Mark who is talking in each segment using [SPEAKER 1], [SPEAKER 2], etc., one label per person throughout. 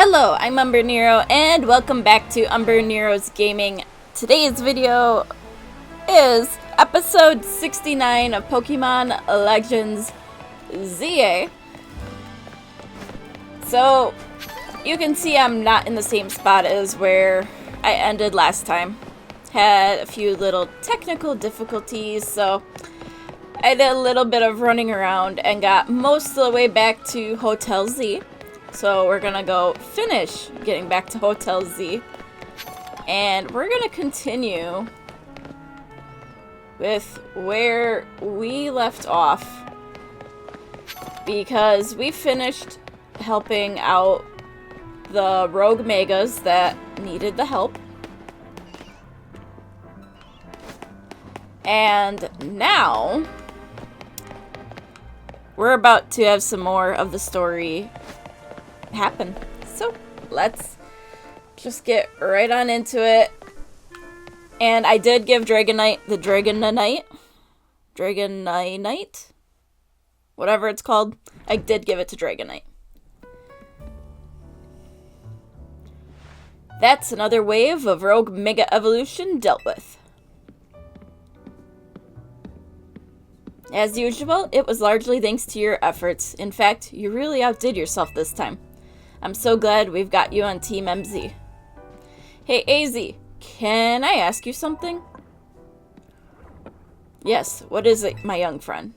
[SPEAKER 1] Hello, I'm Umbrenero, and welcome back to Umbrenero's Gaming. Today's video is episode 69 of Pokemon Legends ZA. So, you can see I'm not in the same spot as where I ended last time. Had a few little technical difficulties, so I did a little bit of running around and got most of the way back to Hotel Z. So we're gonna go finish getting back to Hotel Z, and we're gonna continue with where we left off, because we finished helping out the rogue megas that needed the help, and now we're about to have some more of the story happen. So let's just get right on into it. And I did give Dragonite the Dragonite, whatever it's called. I did give it to Dragonite. That's another wave of Rogue Mega Evolution dealt with. As usual, it was largely thanks to your efforts. In fact, you really outdid yourself this time. I'm so glad we've got you on Team MZ. Hey, AZ, can I ask you something? Yes, what is it, my young friend?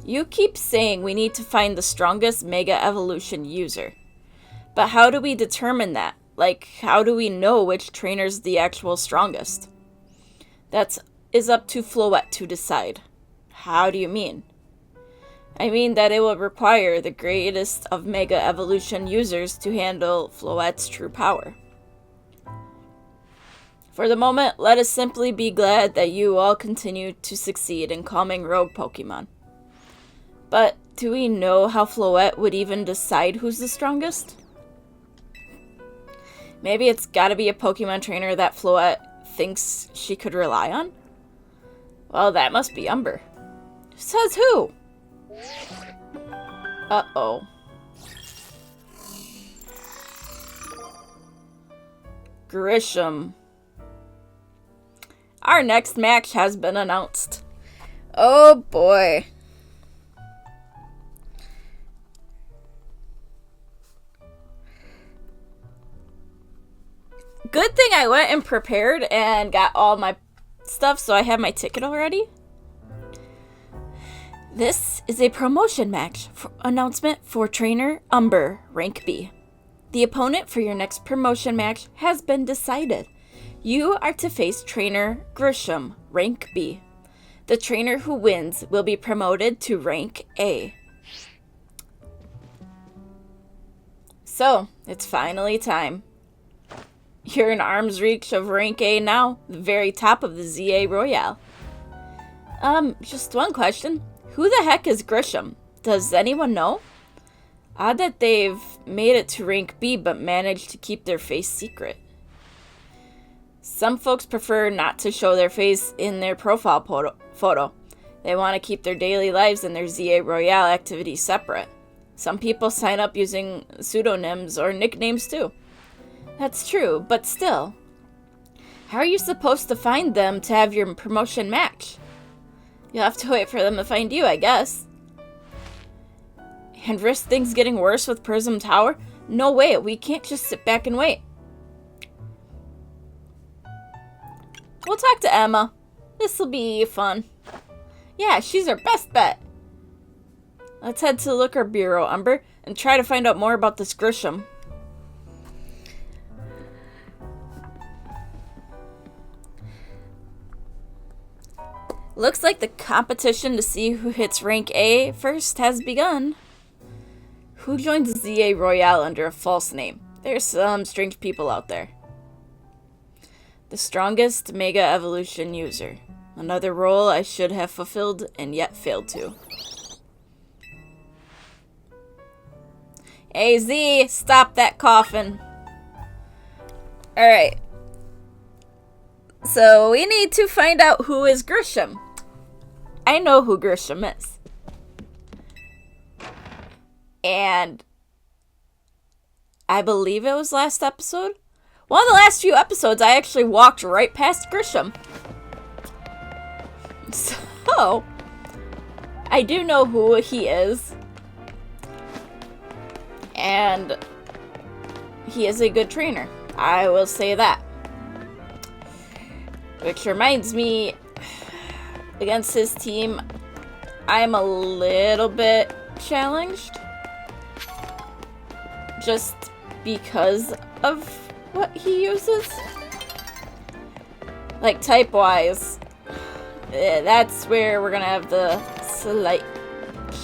[SPEAKER 1] You keep saying we need to find the strongest Mega Evolution user. But how do we determine that? Like, how do we know which trainer's the actual strongest? That is up to Floette to decide. How do you mean? I mean that it will require the greatest of Mega Evolution users to handle Floette's true power. For the moment, let us simply be glad that you all continue to succeed in calming rogue Pokemon. But do we know how Floette would even decide who's the strongest? Maybe it's gotta be a Pokemon trainer that Floette thinks she could rely on? Well, that must be Umber. Says who? Uh-oh. Grisham. Our next match has been announced. Oh boy. Good thing I went and prepared and got all my stuff, so I have my ticket already. This is a promotion match announcement for Trainer Umber, Rank B. The opponent for your next promotion match has been decided. You are to face Trainer Grisham, Rank B. The trainer who wins will be promoted to Rank A. So, it's finally time. You're in arm's reach of Rank A now, the very top of the ZA Royale. Just one question. Who the heck is Grisham? Does anyone know? Odd that they've made it to Rank B but managed to keep their face secret. Some folks prefer not to show their face in their profile photo. They want to keep their daily lives and their ZA Royale activities separate. Some people sign up using pseudonyms or nicknames too. That's true, but still. How are you supposed to find them to have your promotion match? You'll have to wait for them to find you, I guess. And risk things getting worse with Prism Tower? No way, we can't just sit back and wait. We'll talk to Emma. This'll be fun. Yeah, she's our best bet. Let's head to the Liquor Bureau, Umber, and try to find out more about this Grisham. Looks like the competition to see who hits Rank A first has begun. Who joins ZA Royale under a false name? There's some strange people out there. The strongest Mega Evolution user. Another role I should have fulfilled and yet failed to. Hey Z, stop that coughing. Alright. So we need to find out who is Grisham. I know who Grisham is. – And I believe it was last episode. One of the last few episodes, I actually walked right past Grisham. So, I do know who he is. And he is a good trainer. I will say that. Which reminds me, against his team, I'm a little bit challenged. Just because of what he uses. Like, type-wise, that's where we're gonna have the slight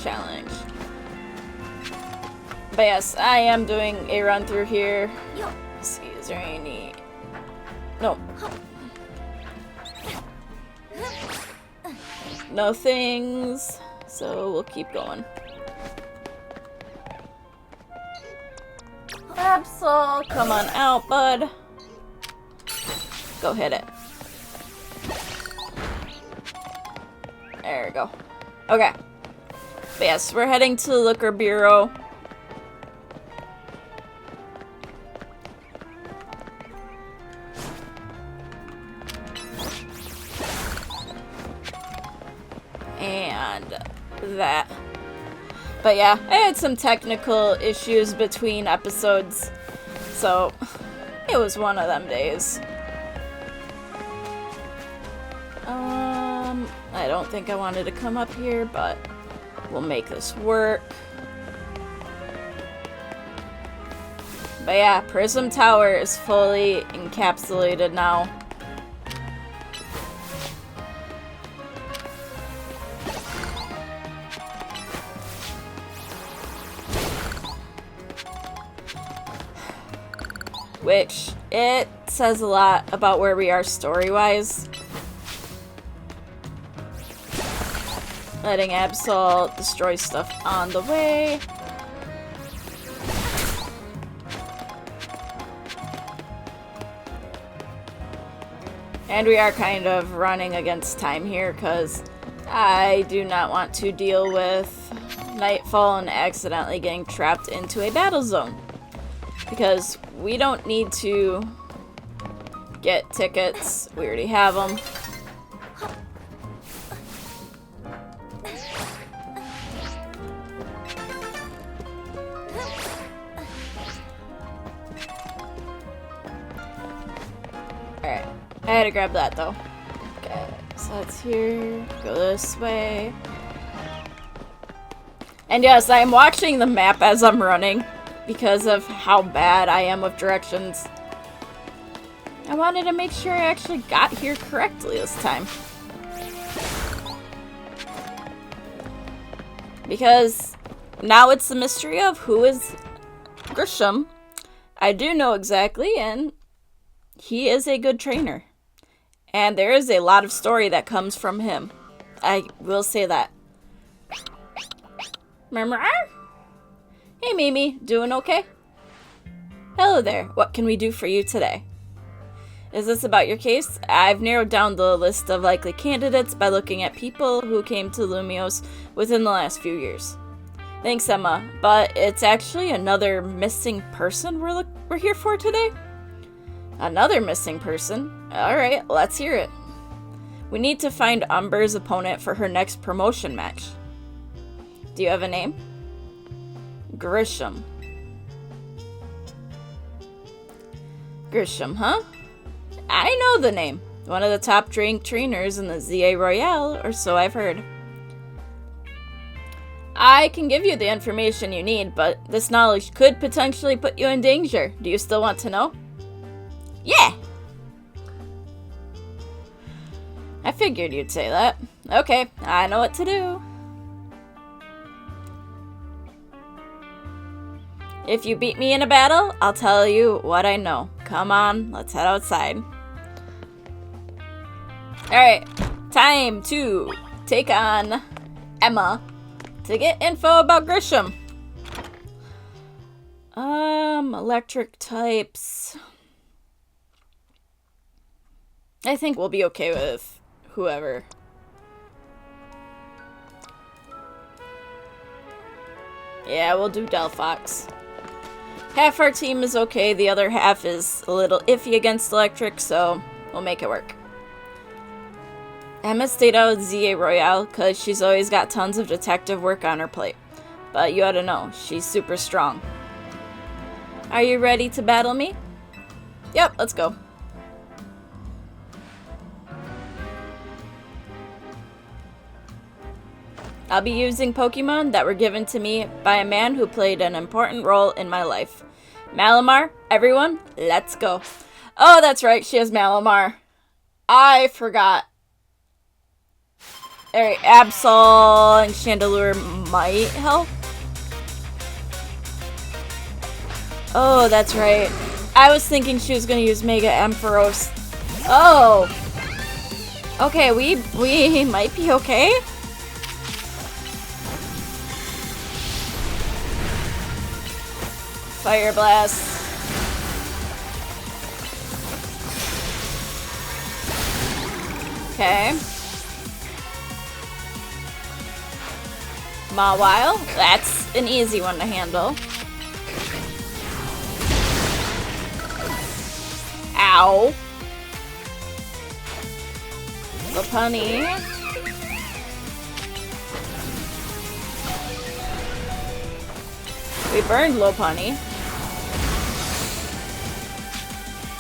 [SPEAKER 1] challenge. But yes, I am doing a run through here. Let's see, is there any... No. No things, so we'll keep going. Absol, come on out, bud. Go hit it. There we go. Okay. But yes, we're heading to the Liquor Bureau. And that. But yeah, I had some technical issues between episodes, so it was one of them days. I don't think I wanted to come up here, but we'll make this work. But yeah, Prism Tower is fully encapsulated now. Which, it says a lot about where we are story-wise. Letting Absol destroy stuff on the way. And we are kind of running against time here because I do not want to deal with nightfall and accidentally getting trapped into a battle zone. Because we don't need to get tickets. We already have them. Alright. I had to grab that though. Okay. So that's here. Go this way. And yes, I am watching the map as I'm running. Because of how bad I am with directions. I wanted to make sure I actually got here correctly this time. Because now it's the mystery of who is Grisham. I do know exactly, and he is a good trainer. And there is a lot of story that comes from him. I will say that. Murmur? Hey Mimi, doing okay? Hello there, what can we do for you today? Is this about your case? I've narrowed down the list of likely candidates by looking at people who came to Lumios within the last few years. Thanks, Emma, but it's actually another missing person we're here for today? Another missing person? Alright, let's hear it. We need to find Umber's opponent for her next promotion match. Do you have a name? Grisham. Grisham, huh? I know the name. One of the top trainers in the ZA Royale, or so I've heard. I can give you the information you need, but this knowledge could potentially put you in danger. Do you still want to know? Yeah! I figured you'd say that. Okay, I know what to do. If you beat me in a battle, I'll tell you what I know. Come on, let's head outside. Alright, time to take on Emma to get info about Grisham. Electric types. I think we'll be okay with whoever. Yeah, we'll do Delphox. Half our team is okay, the other half is a little iffy against electric, so we'll make it work. Emma stayed out with ZA Royale because she's always got tons of detective work on her plate. But you ought to know, she's super strong. Are you ready to battle me? Yep, let's go. I'll be using Pokemon that were given to me by a man who played an important role in my life. Malamar, everyone, let's go. Oh, that's right, she has Malamar. I forgot. Alright, Absol and Chandelure might help. Oh, that's right. I was thinking she was going to use Mega Ampharos. Oh. Okay, we might be okay. Fire Blast. Okay. Mawile. That's an easy one to handle. Ow. Lopunny. We burned Lopunny.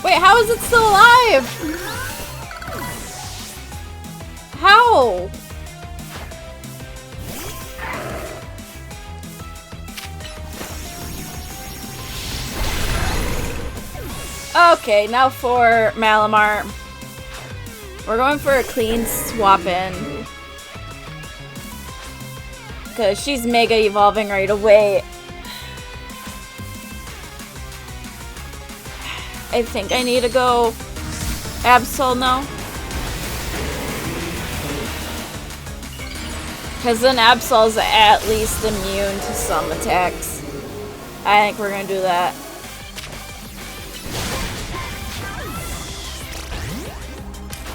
[SPEAKER 1] Wait, how is it still alive? How? Okay, now for Malamar. We're going for a clean swap in. Because she's Mega Evolving right away. I think I need to go Absol now. Because then Absol's at least immune to some attacks. I think we're going to do that.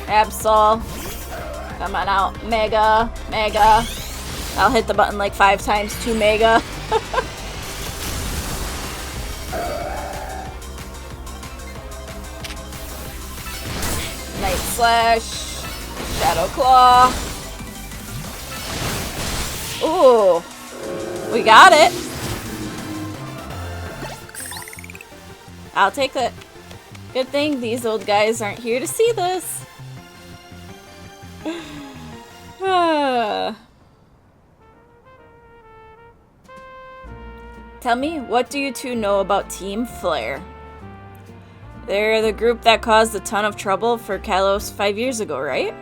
[SPEAKER 1] Absol. Come on out. Mega. Mega. I'll hit the button like 5 times to Mega. Night Slash. Shadow Claw. Ooh. We got it. I'll take that. Good thing these old guys aren't here to see this. Tell me, what do you two know about Team Flare? They're the group that caused a ton of trouble for Kalos 5 years ago, right?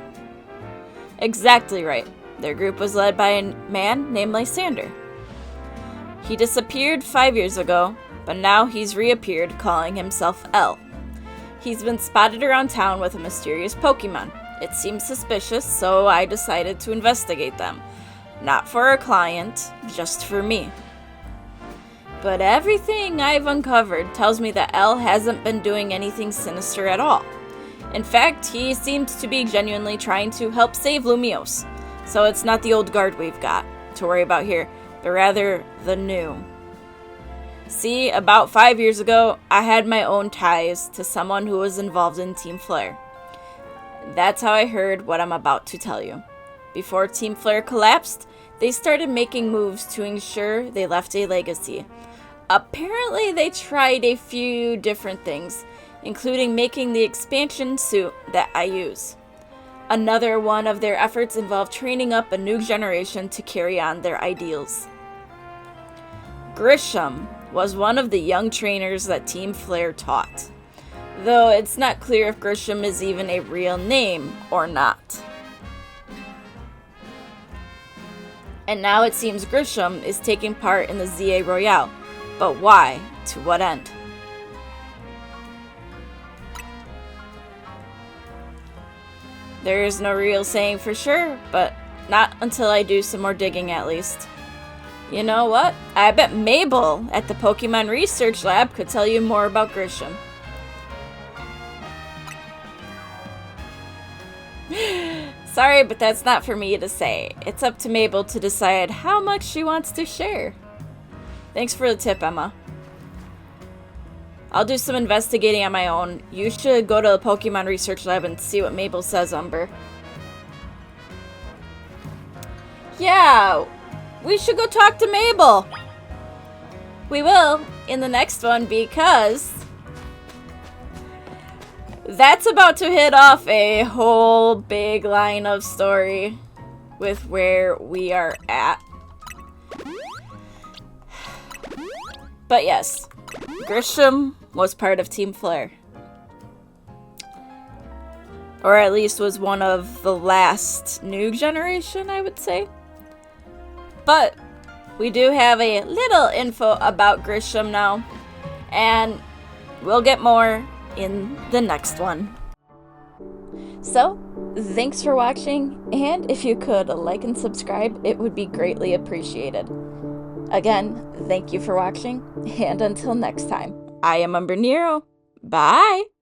[SPEAKER 1] Exactly right. Their group was led by a man named Lysander. He disappeared 5 years ago, but now he's reappeared calling himself L. He's been spotted around town with a mysterious Pokemon. It seems suspicious, so I decided to investigate them. Not for a client, just for me. But everything I've uncovered tells me that L hasn't been doing anything sinister at all. In fact, he seems to be genuinely trying to help save Lumiose. So it's not the old guard we've got to worry about here, but rather the new. See, about 5 years ago, I had my own ties to someone who was involved in Team Flare. That's how I heard what I'm about to tell you. Before Team Flare collapsed, they started making moves to ensure they left a legacy. Apparently, they tried a few different things, including making the expansion suit that I use. Another one of their efforts involved training up a new generation to carry on their ideals. Grisham was one of the young trainers that Team Flare taught, though it's not clear if Grisham is even a real name or not. And now it seems Grisham is taking part in the ZA Royale. But why? To what end? There is no real saying for sure, but not until I do some more digging at least. You know what? I bet Mabel at the Pokemon Research Lab could tell you more about Grisham. Sorry, but that's not for me to say. It's up to Mabel to decide how much she wants to share. Thanks for the tip, Emma. I'll do some investigating on my own. You should go to the Pokemon Research Lab and see what Mabel says, Umber. Yeah, we should go talk to Mabel. We will in the next one because that's about to hit off a whole big line of story with where we are at. But yes, Grisham was part of Team Flare. Or at least was one of the last new generation, I would say. But we do have a little info about Grisham now. And we'll get more in the next one. So, thanks for watching. And if you could like and subscribe, it would be greatly appreciated. Again, thank you for watching. And until next time, I am Umbrenero. Bye!